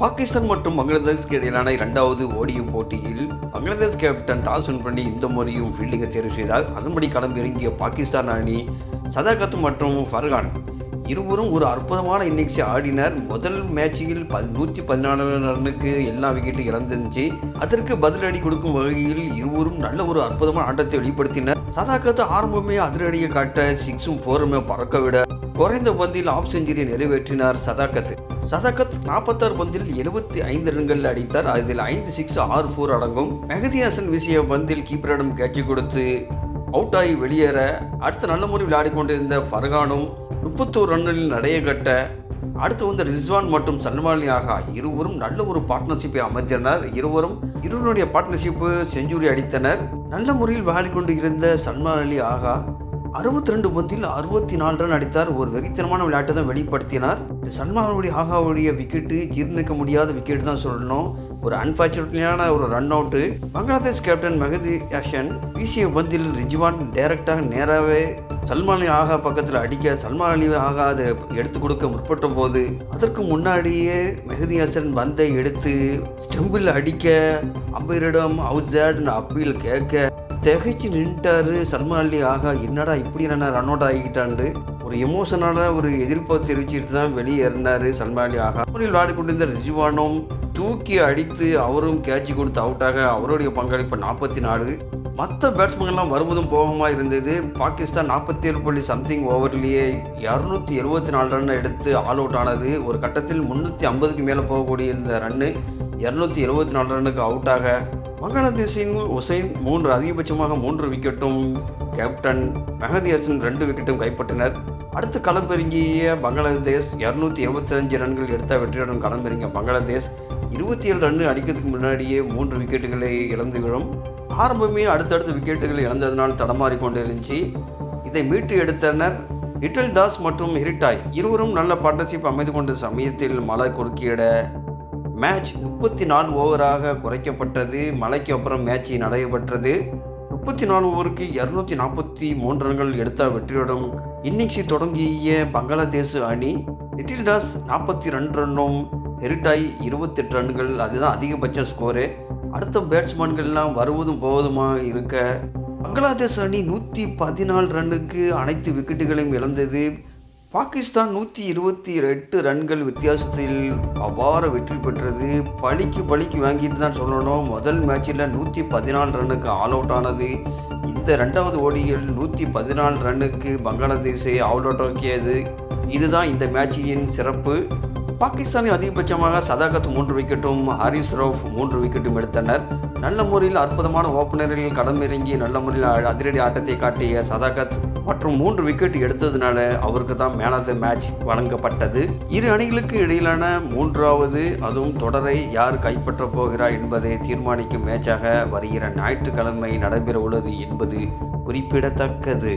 பாகிஸ்தான் மற்றும் பங்களாதேஷ்க்கு இடையிலான இரண்டாவது ஓடிய போட்டியில் பங்களாதேஷ் கேப்டன் தாசுன் பண்ணி இந்த முறையும் ஃபீல்டிங்கை தேர்வு செய்தால் அதன்படி களம் இறங்கிய பாகிஸ்தான் அணி சதாகத் மற்றும் ஃபர்கான் இருவரும் ஒரு அற்புதமான இன்னிங்ஸை ஆடினர். முதல் மேட்சில் 114 ரன்னுக்கு எல்லா விக்கெட்டும் இழந்துருந்துச்சு. அதற்கு பதிலடி கொடுக்கும் வகையில் இருவரும் நல்ல ஒரு அற்புதமான ஆட்டத்தை வெளிப்படுத்தினர். சதாகத் ஆரம்பமே அதிரடியை காட்ட 6ம் 4மே பறக்க விட குறைந்த பந்தில் ஆஃப் செஞ்சுரி நிறைவேற்றினார் சதாகத் 46 பந்தில் 75 ரன்கள் அடித்தார். அதில் 5 6 6 4 அடங்கும். மெஹதி ஹசன் வீசிய பந்தில் கீப்பரிடம் கேட்ச் கொடுத்து அவுட் ஆகி வெளியேற அடுத்த நல்ல முறை விளையாடி கொண்டிருந்த ஃபர்கானும் 31 ரன்களில் நடைய கட்ட அடுத்து வந்த ரிஸ்வான் மற்றும் சல்மான் அலி ஆகா இருவரும் நல்ல ஒரு பார்ட்னர்ஷிப்பை அமைத்தனர். இருவருடைய பார்ட்னர்ஷிப்பு செஞ்சுரி அடித்தனர். நல்ல முறையில் விளையாடி கொண்டு இருந்த சல்மான் அலி ஆகா 62 பந்தில் 64 ரன் அடித்தார். ஒரு வெறித்தனமான விளையாட்டை தான் வெளிப்படுத்தினார். சல்மான் ஆகாவுடைய விக்கெட்டு ஜீர்ணிக்க முடியாத விக்கெட் தான் சொல்லணும். ஒரு அன்பார்ச்சுனேட்டான ஒரு run out. Bangladesh captain Mehidy Hasan வீசிய பந்தில் ரிஜ்வான் டைரக்டாக நேராகவே சல்மான் அலி ஆகா பக்கத்தில் அடிக்க சல்மான் அலி ஆகா அதை எடுத்து கொடுக்க முற்பட்ட போது அதற்கு முன்னாடியே மெஹதி ஹசன் பந்தை எடுத்து ஸ்டம்பில் அடிக்க அம்பையரிடம் அவுட் சைடுன்னு அப்பீல் கேட்க திகைச்சு நின்ட்டாரு சல்மான் அலி ஆகா. என்னடா இப்படி நான் ரன் அவுட் ஆகிட்டான்னு ஒரு எமோஷனான ஒரு எதிர்ப்பை தெரிவிச்சுட்டு தான் வெளியேறினார் சல்மான் அலி ஆகா. விளையாடி கொண்டிருந்த ரிஜ்வானும் தூக்கி அடித்து அவரும் கேட்ச் கொடுத்து அவுட்டாக அவருடைய பங்களிப்பு 44. மற்ற பேட்ஸ்மேன்லாம் வருவதும் போகமா இருந்தது. பாகிஸ்தான் 47 சம்திங் ஓவர்லேயே 274 ரன் எடுத்து ஆல் அவுட் ஆனது. ஒரு கட்டத்தில் 350க்கு மேலே போகக்கூடிய இந்த ரன்னு 274 ரன்னுக்கு அவுட்டாக பங்களாதேஷின் ஹுசைன் அதிகபட்சமாக 3 விக்கெட்டும் கேப்டன் மெஹதி ஹசன் 2 விக்கெட்டும் கைப்பற்றினர். அடுத்து களமிறங்கிய பங்களாதேஷ் 225 ரன்கள் எடுத்த வெற்றியுடன் களமிறங்கிய பங்களாதேஷ் 27 ரன் அடிக்கிறதுக்கு முன்னாடியே 3 விக்கெட்டுகளை இழந்து விடும். ஆரம்பமே அடுத்தடுத்த விக்கெட்டுகள் இழந்ததனால் தடமாறி கொண்டு இருந்துச்சு. இதை மீட்டு எடுத்தனர் லிட்டில் தாஸ் மற்றும் ஹிரிட்டாய் இருவரும் நல்ல பார்ட்னர்ஷிப் அமைந்து கொண்ட சமயத்தில் மழை குறுக்கிட மேட்ச் 34 ஓவராக குறைக்கப்பட்டது. மழைக்கு அப்புறம் மேட்ச் நடைபெற்றது. 34 ஓவருக்கு 243 ரன்கள் எடுத்த வெற்றியுடன் இன்னிங்ஸை தொடங்கிய பங்களாதேஷ் அணி லிட்டில் தாஸ் 42 ரன்னும் ஹெரிட்டாய் 28 ரன்கள், அதுதான் அதிகபட்ச ஸ்கோரு. அடுத்த பேட்ஸ்மேன்கள்லாம் வருவதும் போவதுமா இருக்க பங்களாதேஷ் அணி 114 ரன்னுக்கு அனைத்து விக்கெட்டுகளையும் இழந்தது. பாகிஸ்தான் 128 ரன்கள் வித்தியாசத்தில் அபார வெற்றி பெற்றது. பழிக்கு வாங்கிட்டு தான் சொல்லணும். முதல் மேட்சில் 114 ரன்னுக்கு ஆல் அவுட் ஆனது. இந்த இரண்டாவது ஓடியில் 114 ரன்னுக்கு பங்களாதேஷை ஆல் அவுட் ஆக்கியது. இதுதான் இந்த மேட்சின் சிறப்பு. பாகிஸ்தானில் அதிகபட்சமாக சதாகத் 3 விக்கெட்டும் ஹாரிஸ் ரவுஃப் 3 விக்கெட்டும் எடுத்தனர். நல்ல முறையில் அற்புதமான ஓப்பனரில் களமிறங்கி நல்ல முறையில் அதிரடி ஆட்டத்தை காட்டிய சதாகத் மற்றும் 3 விக்கெட் எடுத்ததுனால அவருக்கு தான் மேன் ஆஃப் த மேட்ச் வழங்கப்பட்டது. இரு அணிகளுக்கு இடையிலான 3வது அதுவும் தொடரை யார் கைப்பற்ற போகிறார் என்பதை தீர்மானிக்கும் மேட்சாக வருகிற ஞாயிற்றுக்கிழமை நடைபெற உள்ளது என்பது குறிப்பிடத்தக்கது.